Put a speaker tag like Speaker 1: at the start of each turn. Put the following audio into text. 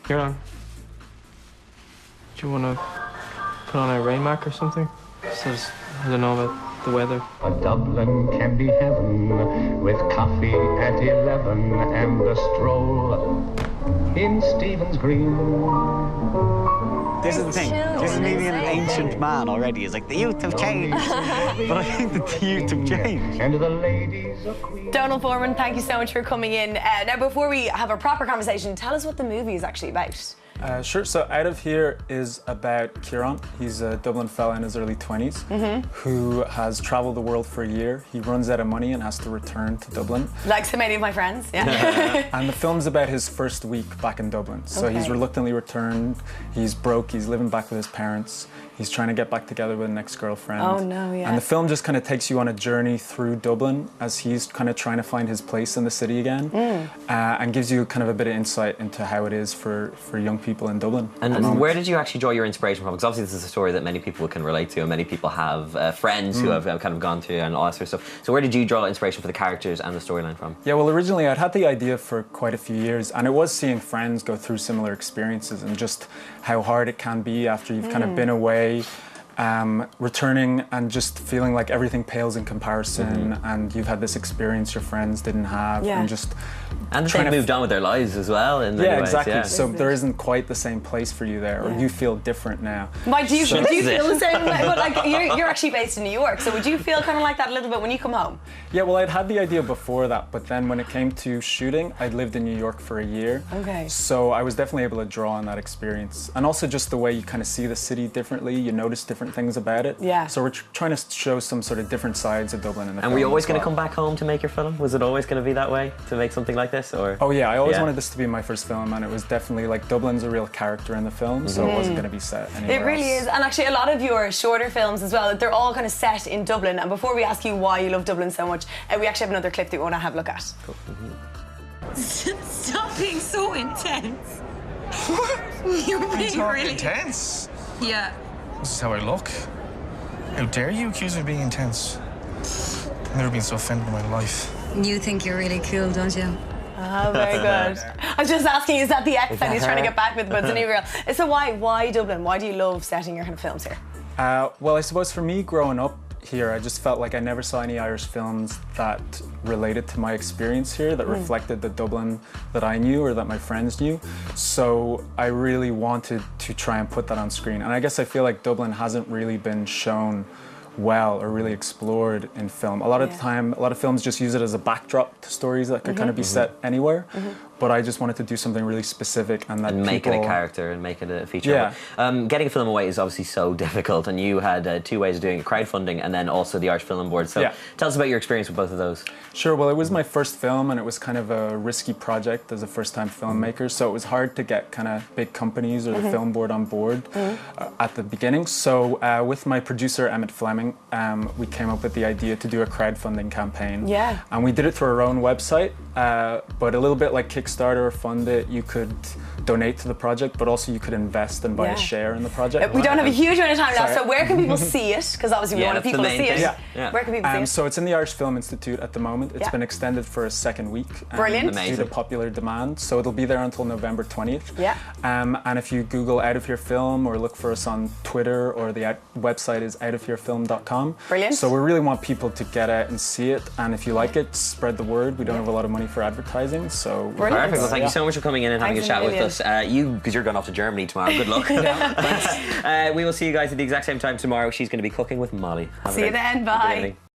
Speaker 1: Kieran, do you want to put on a rain mark or something? Says, I don't know about the weather.
Speaker 2: A Dublin can be heaven with coffee at 11 and a stroll in Stephen's Green.
Speaker 3: This is the thing. This is me being an ancient man already. It's like the youth have changed. But I think that the youth have changed.
Speaker 2: And the ladies are queen.
Speaker 4: Donal Foreman, thank you so much for coming in. Now, before we have a proper conversation, tell us what the movie is actually about.
Speaker 5: Sure. So Out of Here is about Kieran. He's a Dublin fella in his early 20s who has travelled the world for a year. He runs out of money and has to return to Dublin.
Speaker 4: Like so many of my friends, yeah.
Speaker 5: And the film's about his first week back in Dublin. So he's reluctantly returned. He's broke. He's living back with his parents. He's trying to get back together with an ex-girlfriend.
Speaker 4: Oh no, yeah.
Speaker 5: And the film just kind of takes you on a journey through Dublin as he's kind of trying to find his place in the city again, and gives you kind of a bit of insight into how it is for young people in Dublin.
Speaker 6: And where did you actually draw your inspiration from? Because obviously this is a story that many people can relate to, and many people have friends who have kind of gone through and all that sort of stuff. So where did you draw inspiration for the characters and the storyline from?
Speaker 5: Yeah, well, originally I'd had the idea for quite a few years, and it was seeing friends go through similar experiences and just how hard it can be after you've kind of been away, returning and just feeling like everything pales in comparison, and you've had this experience your friends didn't have, and just
Speaker 6: and they've moved on with their lives as well in many ways.
Speaker 5: Exactly.
Speaker 6: Yeah.
Speaker 5: So there isn't quite the same place for you there, or you feel different now.
Speaker 4: Why do you feel the same? But like you're actually based in New York, so would you feel kind of like that a little bit when you come home?
Speaker 5: Yeah, well, I'd had the idea before that, but then when it came to shooting, I'd lived in New York for a year.
Speaker 4: Okay.
Speaker 5: So I was definitely able to draw on that experience, and also just the way you kind of see the city differently. You notice different things about it.
Speaker 4: Yeah.
Speaker 5: So we're trying to show some sort of different sides of Dublin in the film.
Speaker 6: And were you always going to come back home to make your film? Was it always going to be that way, to make something like this, or?
Speaker 5: Oh yeah, I always wanted this to be my first film, and it was definitely like Dublin's a real character in the film, so it wasn't going to be set anywhere
Speaker 4: It really is, and actually a lot of your shorter films as well, they're all kind of set in Dublin. And before we ask you why you love Dublin so much, we actually have another clip that we want to have a look at.
Speaker 6: Cool.
Speaker 7: Stop being so intense. You're really
Speaker 8: intense?
Speaker 7: Yeah.
Speaker 8: This is how I look. How dare you accuse me of being intense? I've never been so offended in my life.
Speaker 7: You think you're really cool, don't you?
Speaker 4: Oh, very good. I'm just asking, is that the ex that he's trying to get back with, but it's a new girl. So why Dublin? Why do you love setting your kind of films here?
Speaker 5: Well, I suppose for me, growing up here, I just felt like I never saw any Irish films that related to my experience here, that reflected the Dublin that I knew or that my friends knew. So I really wanted to try and put that on screen. And I guess I feel like Dublin hasn't really been shown well or really explored in film. A lot of the time, a lot of films just use it as a backdrop to stories that could kind of be set anywhere. But I just wanted to do something really specific and make
Speaker 6: it a character and make it a feature.
Speaker 5: Yeah.
Speaker 6: Getting a film away is obviously so difficult, and you had two ways of doing it: crowdfunding and then also the Irish Film Board. So tell us about your experience with both of those.
Speaker 5: Sure. Well, it was my first film, and it was kind of a risky project as a first-time filmmaker. So it was hard to get kind of big companies or the film board on board at the beginning. So with my producer Emmett Fleming, we came up with the idea to do a crowdfunding campaign.
Speaker 4: Yeah.
Speaker 5: And we did it through our own website, but a little bit like Kickstarter or Fund It, you could donate to the project, but also you could invest and buy a share in the project.
Speaker 4: We don't have a huge amount of time now, so where can people see it? Because obviously we want people to see it. Where can people see it?
Speaker 5: So it's in the Irish Film Institute at the moment. It's been extended for a second week.
Speaker 4: Brilliant.
Speaker 5: Due to popular demand. So it'll be there until November 20th.
Speaker 4: Yeah.
Speaker 5: And if you Google Out of Here Film or look for us on Twitter, or the website is outofherefilm.com.
Speaker 4: Brilliant.
Speaker 5: So we really want people to get out and see it. And if you like it, spread the word. We don't have a lot of money for advertising, so...
Speaker 4: Brilliant.
Speaker 6: Perfect. Well, thank you so much for coming in and having a chat with us. Because you're going off to Germany tomorrow. Good luck. We will see you guys at the exact same time tomorrow. She's going to be cooking with Molly.
Speaker 4: See you then. Bye.